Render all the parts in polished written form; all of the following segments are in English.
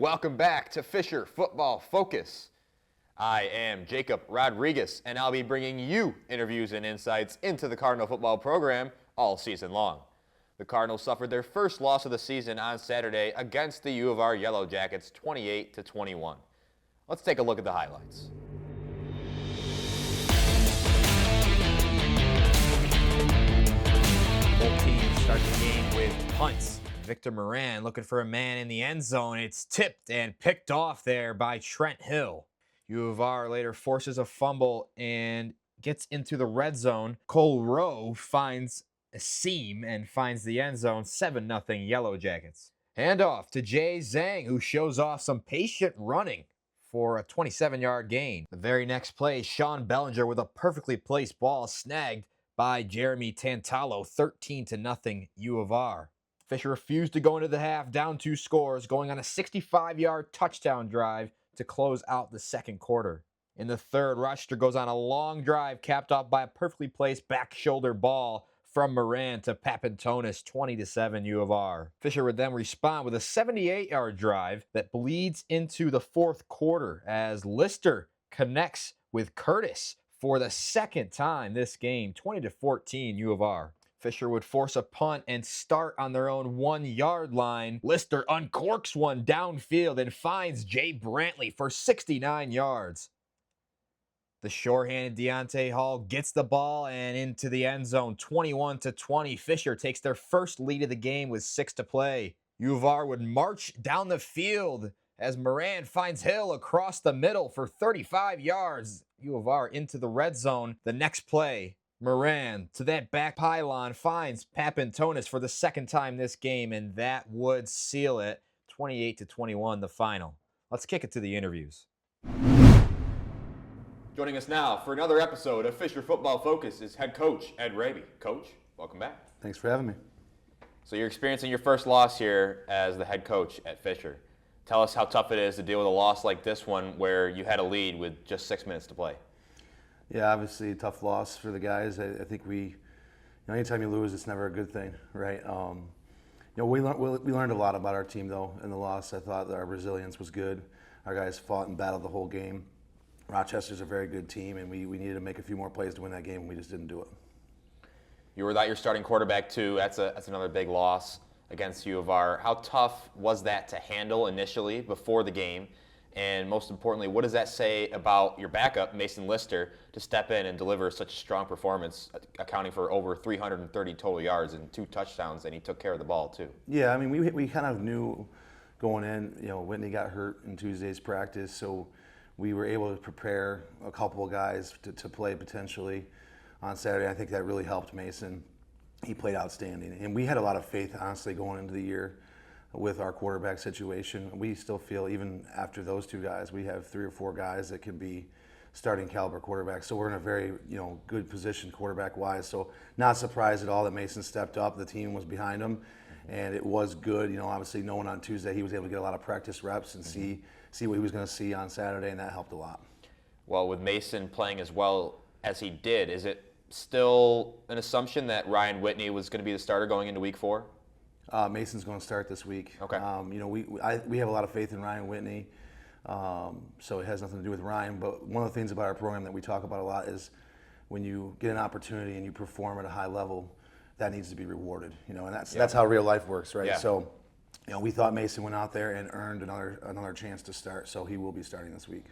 welcome back to Fisher Football Focus. I am Jacob Rodriguez, and I'll be bringing you interviews and insights into the Cardinal football program all season long. The Cardinals suffered their first loss of the season on Saturday against the U of R Yellow Jackets, 28-21. Let's take a look at the highlights. Both teams start the game with punts. Victor Moran looking for a man in the end zone. It's tipped and picked off there by Trent Hill. U of R later forces a fumble and gets into the red zone. Cole Rowe finds a seam and finds the end zone. 7-0 Yellow Jackets. Handoff to Jay Zhang, who shows off some patient running for a 27-yard gain. The very next play, Sean Bellinger with a perfectly placed ball snagged by Jeremy Tantalo. 13-0 U of R. Fisher refused to go into the half, down 2 scores, going on a 65-yard touchdown drive to close out the second quarter. In the third, Rochester goes on a long drive, capped off by a perfectly placed back shoulder ball from Moran to Papantonis, 20-7 U of R. Fisher would then respond with a 78-yard drive that bleeds into the fourth quarter as Lister connects with Curtis for the second time this game, 20-14 U of R. Fisher would force a punt and start on their own 1-yard line. Lister uncorks one downfield and finds Jay Brantley for 69 yards. The short-handed Deontay Hall gets the ball and into the end zone, 21-20. Fisher takes their first lead of the game with 6 to play. U of R would march down the field as Moran finds Hill across the middle for 35 yards. U of R into the red zone. The next play, Moran to that back pylon finds Papantonis for the second time this game, and that would seal it. 28-21 the final. Let's kick it to the interviews. Joining us now for another episode of Fisher Football Focus is head coach Ed Raby. Coach, welcome back. Thanks for having me. So you're experiencing your first loss here as the head coach at Fisher. Tell us how tough it is to deal with a loss like this one where you had a lead with just 6 minutes to play. Yeah, obviously a tough loss for the guys. I think anytime you lose, it's never a good thing, right? We learned a lot about our team though in the loss. I thought that our resilience was good. Our guys fought and battled the whole game. Rochester's a very good team, and we needed to make a few more plays to win that game, and we just didn't do it. You were without your starting quarterback too. That's another big loss against U of R. How tough was that to handle initially before the game? And most importantly, what does that say about your backup, Mason Lister, to step in and deliver such a strong performance, accounting for over 330 total yards and 2 touchdowns, and he took care of the ball too? Yeah, I mean, we kind of knew going in, Whitney got hurt in Tuesday's practice, so we were able to prepare a couple of guys to play potentially on Saturday. I think that really helped Mason. He played outstanding. And we had a lot of faith, honestly, going into the year with our quarterback situation. We still feel, even after those 2 guys, we have 3 or 4 guys that can be starting caliber quarterbacks. So we're in a very good position quarterback-wise. So not surprised at all that Mason stepped up. The team was behind him, and it was good. Obviously knowing on Tuesday he was able to get a lot of practice reps and see what he was going to see on Saturday, and that helped a lot. Well, with Mason playing as well as he did, is it still an assumption that Ryan Whitney was going to be the starter going into Week 4? Mason's going to start this week. Okay. We have a lot of faith in Ryan Whitney, so it has nothing to do with Ryan. But one of the things about our program that we talk about a lot is when you get an opportunity and you perform at a high level, that needs to be rewarded. And that's how real life works, right? Yeah. So, we thought Mason went out there and earned another chance to start, so he will be starting this week.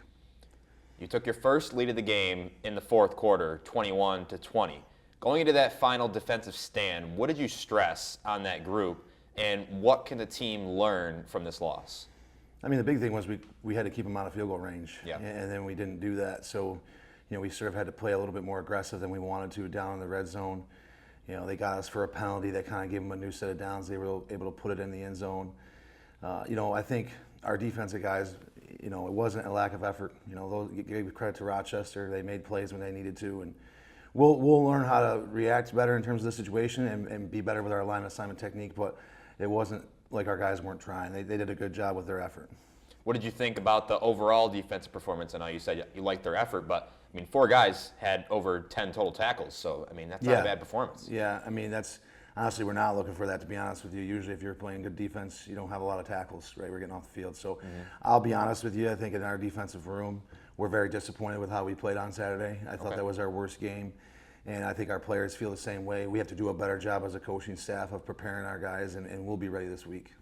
You took your first lead of the game in the fourth quarter, 21-20. Going into that final defensive stand, what did you stress on that group, and what can the team learn from this loss? I mean, the big thing was we had to keep them out of field goal range, yeah. And then we didn't do that. So, we sort of had to play a little bit more aggressive than we wanted to down in the red zone. They got us for a penalty that kind of gave them a new set of downs. They were able to put it in the end zone. I think our defensive guys, it wasn't a lack of effort. Those gave credit to Rochester. They made plays when they needed to, and we'll learn how to react better in terms of the situation and be better with our line assignment technique. But it wasn't like our guys weren't trying. They did a good job with their effort. What did you think about the overall defensive performance? I know you said you liked their effort, but 4 guys had over 10 total tackles, so that's not a bad performance. Yeah, that's honestly, we're not looking for that, to be honest with you. Usually if you're playing good defense, you don't have a lot of tackles, right? We're getting off the field. So I'll be honest with you, I think in our defensive room, we're very disappointed with how we played on Saturday. I thought that was our worst game. And I think our players feel the same way. We have to do a better job as a coaching staff of preparing our guys, and we'll be ready this week.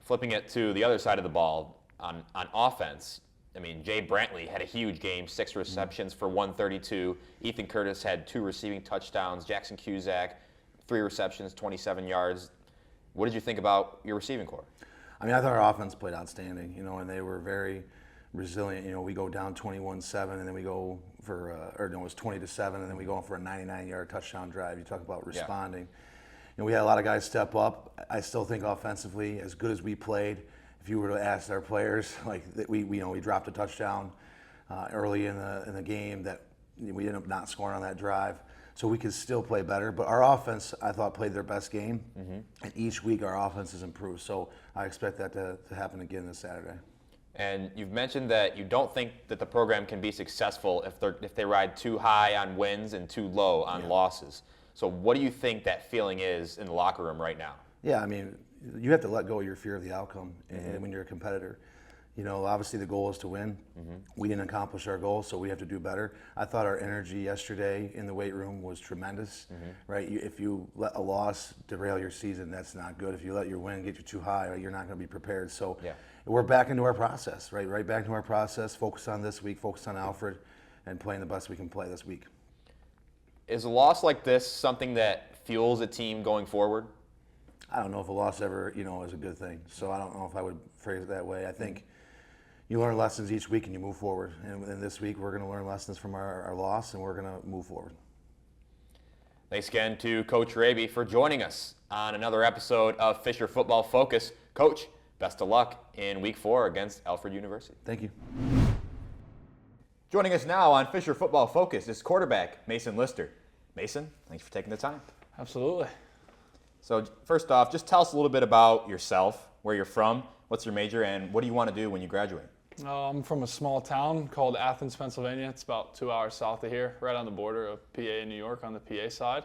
Flipping it to the other side of the ball, on offense, I mean, Jay Brantley had a huge game, 6 receptions for 132. Ethan Curtis had 2 receiving touchdowns. Jackson Cusack, 3 receptions, 27 yards. What did you think about your receiving corps? I mean, I thought our offense played outstanding, and they were very resilient. We go down 21-7, and then we go for, it was 20-7, and then we go for a 99-yard touchdown drive. You talk about responding. We had a lot of guys step up. I still think offensively, as good as we played, if you were to ask our players, like we dropped a touchdown early in the game that we ended up not scoring on that drive, so we could still play better. But our offense, I thought, played their best game, and each week our offense has improved. So I expect that to happen again this Saturday. And you've mentioned that you don't think that the program can be successful if they ride too high on wins and too low on losses. So what do you think that feeling is in the locker room right now? Yeah, I mean, you have to let go of your fear of the outcome and when you're a competitor. Obviously the goal is to win. We didn't accomplish our goal, so we have to do better. I thought our energy yesterday in the weight room was tremendous, right? If you let a loss derail your season, that's not good. If you let your win get you too high, right, you're not going to be prepared. So we're back into our process, right? Right back into our process, focus on this week, focus on Alfred, and playing the best we can play this week. Is a loss like this something that fuels a team going forward? I don't know if a loss ever, is a good thing. So I don't know if I would phrase it that way. I think you learn lessons each week and you move forward. And this week we're going to learn lessons from our loss and we're going to move forward. Thanks again to Coach Raby for joining us on another episode of Fisher Football Focus. Coach, best of luck in Week 4 against Alfred University. Thank you. Joining us now on Fisher Football Focus is quarterback Mason Lister. Mason, thanks for taking the time. Absolutely. So first off, just tell us a little bit about yourself, where you're from, what's your major, and what do you want to do when you graduate? I'm from a small town called Athens, Pennsylvania. It's about 2 hours south of here, right on the border of PA and New York on the PA side.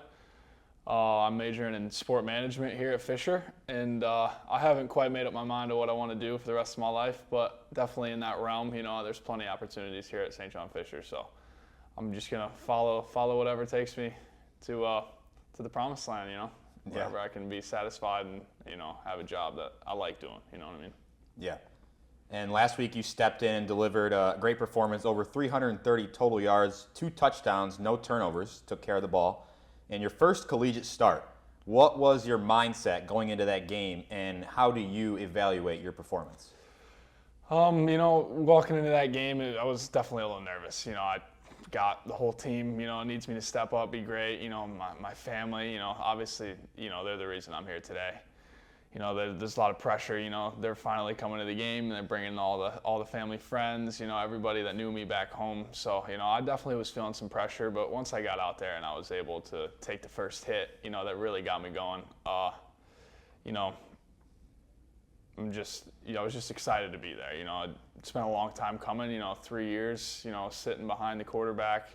I'm majoring in sport management here at Fisher, and I haven't quite made up my mind of what I want to do for the rest of my life, but definitely in that realm, there's plenty of opportunities here at St. John Fisher, so I'm just going to follow whatever takes me to the promised land, wherever I can be satisfied and, have a job that I like doing, you know what I mean? Yeah. And last week you stepped in and delivered a great performance, over 330 total yards, 2 touchdowns, no turnovers, took care of the ball. And your first collegiate start, what was your mindset going into that game, and how do you evaluate your performance? Walking into that game, I was definitely a little nervous. I got the whole team, needs me to step up, be great. My family, obviously, they're the reason I'm here today. There's a lot of pressure. They're finally coming to the game, and they're bringing all the family friends. Everybody that knew me back home. So I definitely was feeling some pressure. But once I got out there and I was able to take the first hit, that really got me going. I was just excited to be there. It's been a long time coming. 3 years. Sitting behind the quarterback.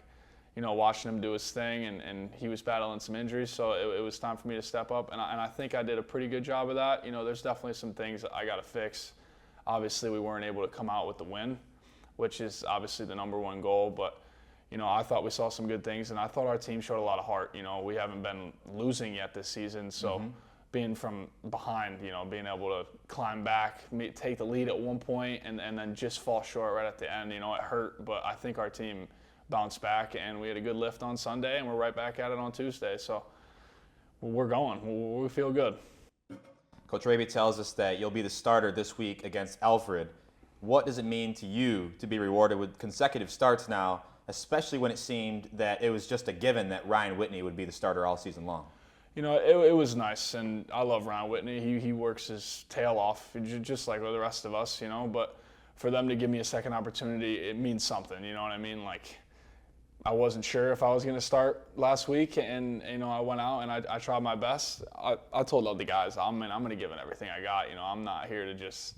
Watching him do his thing, and he was battling some injuries, so it was time for me to step up, and I think I did a pretty good job of that. There's definitely some things that I got to fix. Obviously, we weren't able to come out with the win, which is obviously the number one goal, but, I thought we saw some good things, and I thought our team showed a lot of heart. We haven't been losing yet this season, so being from behind, being able to climb back, take the lead at one point, and then just fall short right at the end, it hurt, but I think our team bounced back, and we had a good lift on Sunday, and we're right back at it on Tuesday. So we're going. We feel good. Coach Raby tells us that you'll be the starter this week against Alfred. What does it mean to you to be rewarded with consecutive starts now, especially when it seemed that it was just a given that Ryan Whitney would be the starter all season long? It was nice, and I love Ryan Whitney. He works his tail off, just like the rest of us, but for them to give me a second opportunity, it means something, you know what I mean? Like, I wasn't sure if I was going to start last week, and I went out and I tried my best. I told all the guys, I'm going to give it everything I got. I'm not here to just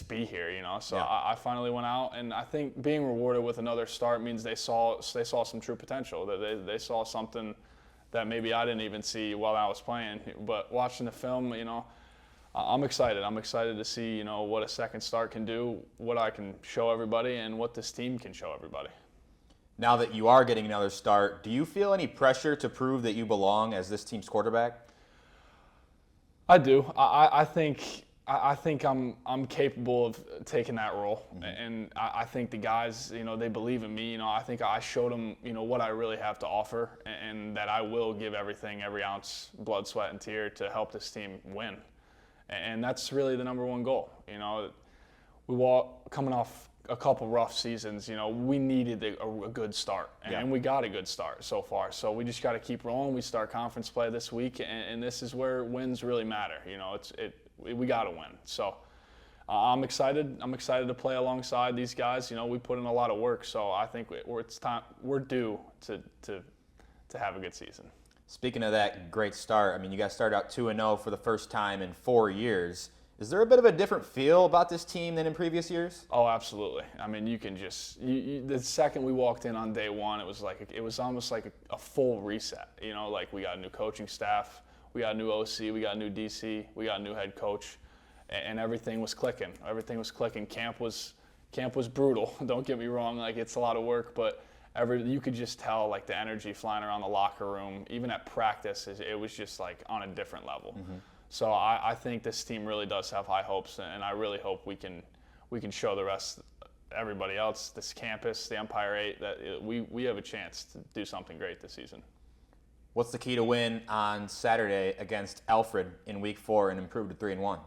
be here. So yeah. I finally went out, and I think being rewarded with another start means they saw some true potential. That they saw something that maybe I didn't even see while I was playing. But watching the film, you know, I'm excited. I'm excited to see, you know, what a second start can do, what I can show everybody, and what this team can show everybody. Now that you are getting another start, do you feel any pressure to prove that you belong as this team's quarterback? I do. I think I'm capable of taking that role, and I think the guys, you know, they believe in me. You know, I think I showed them, you know, what I really have to offer, and that I will give everything, every ounce, blood, sweat, and tear to help this team win. And that's really the number one goal. You know, coming off a couple rough seasons, you know, we needed a good start, and we got a good start so far. So we just got to keep rolling. We start conference play this week, and this is where wins really matter. You know, we got to win. So I'm excited. I'm excited to play alongside these guys. You know, we put in a lot of work, so I think it's time. We're due to have a good season. Speaking of that great start, I mean, you guys started out 2-0 for the first time in 4 years. Is there a bit of a different feel about this team than in previous years? Oh, absolutely. I mean, you can just the second we walked in on day one, it was almost like a full reset. You know, like we got a new coaching staff, we got a new OC, we got a new DC, we got a new head coach, and everything was clicking. Everything was clicking. Camp was brutal. Don't get me wrong. Like, it's a lot of work, but you could just tell, like, the energy flying around the locker room. Even at practice, it was just like on a different level. So I think this team really does have high hopes, and I really hope we can show the rest, everybody else, this campus, the Empire 8, that we have a chance to do something great this season. What's the key to win on Saturday against Alfred in Week 4 and improve to 3-1?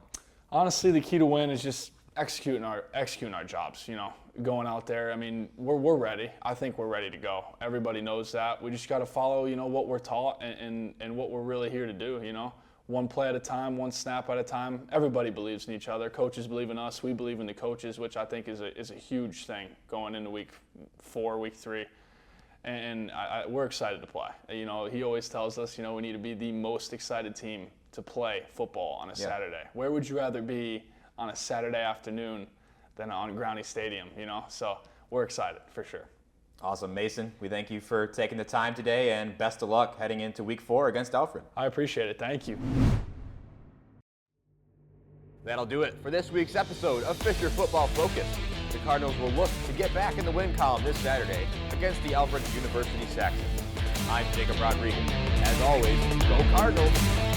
Honestly, the key to win is just executing our jobs. You know, going out there. I mean, we're ready. I think we're ready to go. Everybody knows that. We just got to follow, you know, what we're taught and what we're really here to do. You know, one play at a time, one snap at a time. Everybody believes in each other. Coaches believe in us. We believe in the coaches, which I think is a huge thing going into Week 4, Week 3. And we're excited to play. You know, he always tells us, you know, we need to be the most excited team to play football on a Saturday. Where would you rather be on a Saturday afternoon than on Groundy Stadium, you know? So we're excited for sure. Awesome. Mason, we thank you for taking the time today, and best of luck heading into Week 4 against Alfred. I appreciate it. Thank you. That'll do it for this week's episode of Fisher Football Focus. The Cardinals will look to get back in the win column this Saturday against the Alfred University Saxons. I'm Jacob Rodriguez. As always, go Cardinals!